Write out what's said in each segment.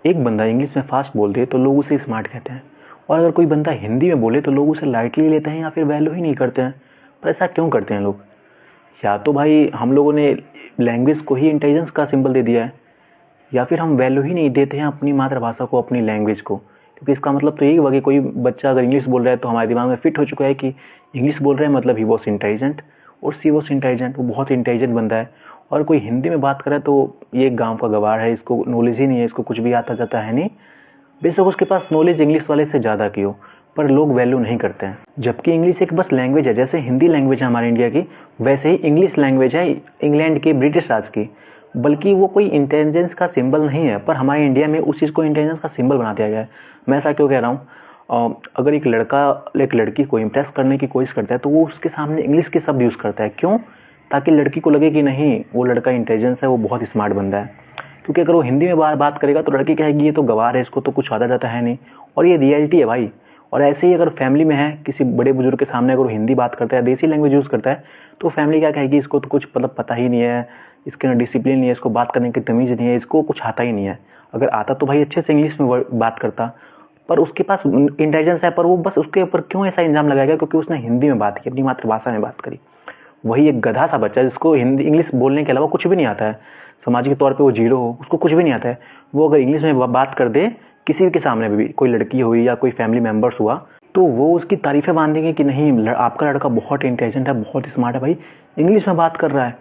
एक बंदा इंग्लिश में फास्ट बोल दे तो लोग उसे स्मार्ट कहते हैं, और अगर कोई बंदा हिंदी में बोले तो लोग उसे लाइटली लेते हैं या फिर वैल्यू ही नहीं करते हैं। पर ऐसा क्यों करते हैं लोग? या तो भाई हम लोगों ने लैंग्वेज को ही इंटेलिजेंस का सिंबल दे दिया है, या फिर हम वैल्यू ही नहीं देते हैं अपनी मातृभाषा को, अपनी लैंग्वेज को। क्योंकि इसका मतलब तो यही हुआ कि कोई बच्चा अगर इंग्लिश बोल रहा है तो हमारे दिमाग में फिट हो चुका है कि इंग्लिश बोल रहा है मतलब ही वॉज इंटेलिजेंट, और सी वॉज इंटेलिजेंट, वो बहुत इंटेलिजेंट बंदा है। और कोई हिंदी में बात करे तो ये गाँव का गवार है, इसको नॉलेज ही नहीं है, इसको कुछ भी आता जाता है नहीं। बेशक उसके पास नॉलेज इंग्लिश वाले से ज़्यादा की हो, पर लोग वैल्यू नहीं करते हैं। जबकि इंग्लिश एक बस लैंग्वेज है, जैसे हिंदी लैंग्वेज है हमारे इंडिया की, वैसे ही इंग्लिश लैंग्वेज है इंग्लैंड की, ब्रिटिश राज की। बल्कि वो कोई इंटेलिजेंस का सिंबल नहीं है, पर हमारे इंडिया में उस चीज़ को इंटेलिजेंस का सिंबल बना दिया गया है। मैं ऐसा क्यों कह रहा हूँ? अगर एक लड़का एक लड़की को इम्प्रेस करने की कोशिश करता है तो वो उसके सामने इंग्लिश के शब्द यूज़ करता है। क्यों? ताकि लड़की को लगे कि नहीं, वो लड़का इंटेलिजेंस है, वो बहुत स्मार्ट बंदा है। क्योंकि अगर वो हिंदी में बात करेगा तो लड़की कहेगी ये तो गँवार है, इसको तो कुछ आता जाता है नहीं। और ये रियलिटी है भाई। और ऐसे ही अगर फैमिली में है, किसी बड़े बुजुर्ग के सामने अगर वो हिंदी बात करता है, देसी लैंग्वेज यूज़ करता है, तो फैमिली क्या कहेगी, इसको तो कुछ मतलब पता ही नहीं है, इसके ना डिसिप्लिन नहीं है, इसको बात करने की तमीज़ नहीं है, इसको कुछ आता ही नहीं है। अगर आता तो भाई अच्छे से इंग्लिश में बात करता। पर उसके पास इंटेलिजेंस है, पर वो बस उसके ऊपर क्यों ऐसा इल्ज़ाम लगाएगा? क्योंकि उसने हिंदी में बात की, अपनी मातृभाषा में बात करी। वही एक गधा सा बच्चा जिसको हिंदी इंग्लिश बोलने के अलावा कुछ भी नहीं आता है, सामाजिक तौर पे वो जीरो हो, उसको कुछ भी नहीं आता है, वो अगर इंग्लिश में बात कर दे किसी के सामने भी, कोई लड़की हुई या कोई फैमिली मेम्बर्स हुआ, तो वो उसकी तारीफ़ें बांधेंगे कि नहीं आपका लड़का बहुत इंटेलिजेंट है, बहुत स्मार्ट है भाई, इंग्लिश में बात कर रहा है।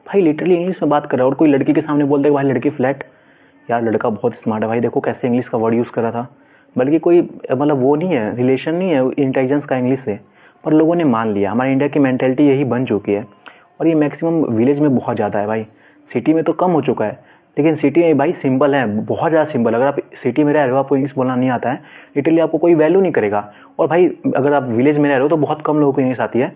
भाई लिटरली इंग्लिश में बात कर रहा है। और कोई लड़की के सामने बोल दे भाई लड़की फ्लैट, यार लड़का बहुत स्मार्ट है भाई, देखो कैसे इंग्लिश का वर्ड यूज़ कर रहा था। बल्कि कोई मतलब वो नहीं है, रिलेशन नहीं है इंटेलिजेंस का इंग्लिश से, पर लोगों ने मान लिया। हमारे इंडिया की मेंटेलिटी यही बन चुकी है। और ये मैक्सिमम विलेज में बहुत ज़्यादा है भाई, सिटी में तो कम हो चुका है। लेकिन सिटी में भाई सिंबल है, बहुत ज़्यादा सिंबल। अगर आप सिटी में रह रहे हो, आपको इंग्लिश बोलना नहीं आता है, लिटरली आपको कोई वैल्यू नहीं करेगा। और भाई अगर आप विलेज में रह रहे हो तो बहुत कम लोगों को इंग्लिश आती है,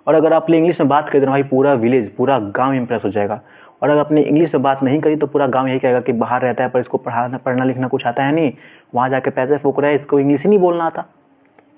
और अगर आप इंग्लिश में बात करें तो भाई पूरा विलेज, पूरा गाँव इंप्रेस हो जाएगा। और अगर आपने इंग्लिश में बात नहीं करी तो पूरा गाँव यही कहेगा कि बाहर रहता है पर इसको पढ़ना लिखना कुछ आता है नहीं, वहाँ जाके पैसे फूक रहा है, इसको इंग्लिश ही नहीं बोलना आता।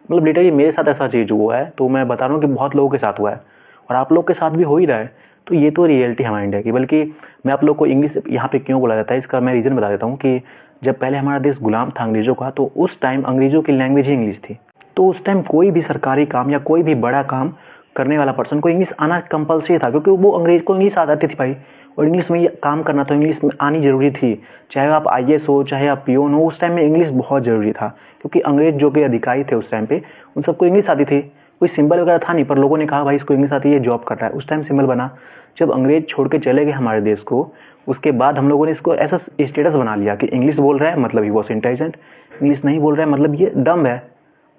मतलब लिटरली मेरे साथ ऐसा चीज़ हुआ है, तो मैं बता रहा हूँ कि बहुत लोगों के साथ हुआ है, और आप लोग के साथ भी हो ही रहा है। तो ये तो रियलिटी हमारे इंडिया की। बल्कि मैं आप लोग को इंग्लिश यहाँ पे क्यों बोला जाता है, इसका मैं रीज़न बता देता हूँ कि जब पहले हमारा देश गुलाम था अंग्रेज़ों का, तो उस टाइम अंग्रेज़ों की लैंग्वेज ही इंग्लिश थी। तो उस टाइम कोई भी सरकारी काम या कोई भी बड़ा काम करने वाला पर्सन को इंग्लिश आना कंपलसरी था, क्योंकि वो अंग्रेज को इंग्लिश आती थी भाई, और इंग्लिश में ये काम करना तो इंग्लिश में आनी ज़रूरी थी। चाहे आप आईएएस हो, चाहे आप पीओन हो, उस टाइम में इंग्लिश बहुत ज़रूरी था। क्योंकि अंग्रेज जो कि अधिकारी थे उस टाइम पे, उन सबको इंग्लिश आती थी। कोई सिंबल वगैरह था नहीं, पर लोगों ने कहा भाई इसको इंग्लिश आती है, जॉब कर रहा है। उस टाइम सिंबल बना। जब अंग्रेज छोड़ के चले गए हमारे देश को, उसके बाद हम लोगों ने इसको ऐसा स्टेटस बना लिया कि इंग्लिश बोल रहा है मतलब ही वॉज इंटेलिजेंट, इंग्लिश नहीं बोल रहा है मतलब ये डम है।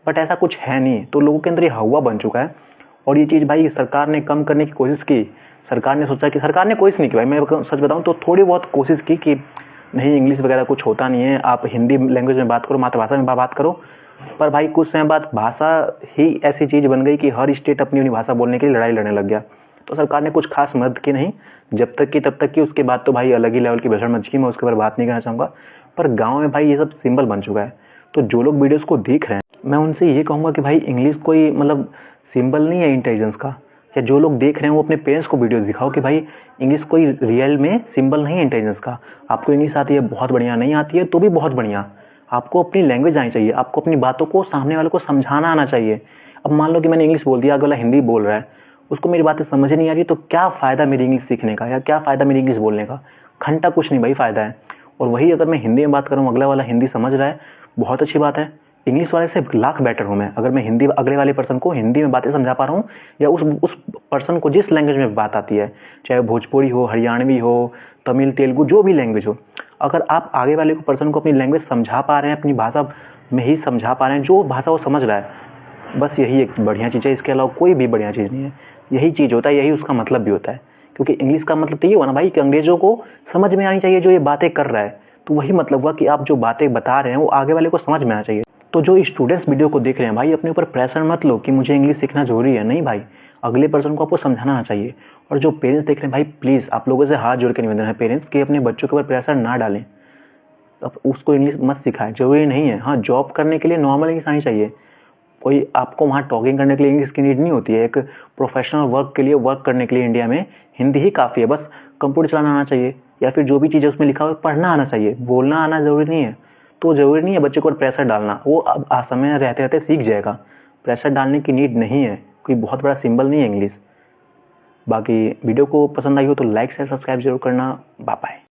बट ऐसा कुछ है नहीं। तो लोगों के अंदर ये हवा बन चुका है। और ये चीज़ भाई सरकार ने कम करने की कोशिश की। सरकार ने सोचा कि, सरकार ने कोशिश नहीं की भाई, मैं सच बताऊं तो थोड़ी बहुत कोशिश की कि नहीं इंग्लिश वगैरह कुछ होता नहीं है, आप हिंदी लैंग्वेज में बात करो, मातृभाषा में बात करो। पर भाई कुछ समय बाद भाषा ही ऐसी चीज़ बन गई कि हर स्टेट अपनी अपनी भाषा बोलने के लिए लड़ाई लड़ने लग गया। तो सरकार ने कुछ खास मदद की नहीं, जब तक की तब तक की। उसके बाद तो भाई अलग ही लेवल की भसड़ मच गई, मैं उसके बारे में बात नहीं करना चाहूँगा। पर गाँव में भाई ये सब सिंबल बन चुका है। तो जो लोग वीडियोज़ को देख रहे हैं, मैं उनसे ये कहूँगा कि भाई इंग्लिश कोई मतलब सिंबल नहीं है इंटेलिजेंस का। या जो लोग देख रहे हैं वो अपने पेरेंट्स को वीडियोस दिखाओ कि भाई इंग्लिश कोई रियल में सिंबल नहीं है इंटेलिजेंस का। आपको इंग्लिश आती है बहुत बढ़िया, नहीं आती है तो भी बहुत बढ़िया। आपको अपनी लैंग्वेज आनी चाहिए, आपको अपनी बातों को सामने वाले को समझाना आना चाहिए। अब मान लो कि मैंने इंग्लिश बोल दिया, अगला हिंदी बोल रहा है, उसको मेरी बातें समझ नहीं आ रही, तो क्या फ़ायदा मेरी इंग्लिश सीखने का, या क्या फ़ायदा मेरी इंग्लिश बोलने का? घंटा कुछ नहीं भाई फ़ायदा है। और वही अगर मैं हिंदी में बात करूँ, अगला वाला हिंदी समझ रहा है, बहुत अच्छी बात है। इंग्लिश वाले से लाख बेटर हूँ मैं, अगर मैं हिंदी अगले वाले पर्सन को हिंदी में बातें समझा पा रहा हूँ, या उस पर्सन को जिस लैंग्वेज में बात आती है, चाहे भोजपुरी हो, हरियाणवी हो, तमिल, तेलुगु, जो भी लैंग्वेज हो, अगर आप आगे वाले को पर्सन को अपनी लैंग्वेज समझा पा रहे हैं, अपनी भाषा में ही समझा पा रहे हैं, जो भाषा वो समझ रहा है, बस यही एक बढ़िया चीज़ है। इसके अलावा कोई भी बढ़िया चीज़ नहीं है। यही चीज़ होता है, यही उसका मतलब भी होता है। क्योंकि इंग्लिश का मतलब तो ये हुआ ना भाई कि अंग्रेज़ों को समझ में आनी चाहिए जो ये बातें कर रहा है। तो वही मतलब हुआ कि आप जो बातें बता रहे हैं वो आगे वाले को समझ में आना चाहिए। तो जो स्टूडेंट्स वीडियो को देख रहे हैं भाई, अपने ऊपर प्रेशर मत लो कि मुझे इंग्लिश सीखना ज़रूरी है। नहीं भाई, अगले पर्सन को आपको समझाना आना चाहिए। और जो पेरेंट्स देख रहे हैं भाई, प्लीज़ आप लोगों से हाथ जोड़ के निवेदन है पेरेंट्स कि अपने बच्चों के ऊपर प्रेशर ना डालें। अब उसको इंग्लिश मत सिखाएं, ज़रूरी नहीं है। हाँ, जॉब करने के लिए नॉर्मल इंग्लिश आनी चाहिए। कोई आपको वहाँ टॉकिंग करने के लिए इंग्लिश की नीड नहीं होती है। एक प्रोफेशनल वर्क के लिए, वर्क करने के लिए इंडिया में हिंदी ही काफ़ी है। बस कंप्यूटर चलाना आना चाहिए, या फिर जो भी चीज़ है उसमें लिखा हुआ पढ़ना आना चाहिए, बोलना आना ज़रूरी नहीं है। तो ज़रूरी नहीं है बच्चे को प्रेशर डालना, वो अब समय रहते रहते सीख जाएगा। प्रेशर डालने की नीड नहीं है, कोई बहुत बड़ा सिंबल नहीं है इंग्लिश। बाकी वीडियो को पसंद आई हो तो लाइक शेयर सब्सक्राइब जरूर करना। Bye bye.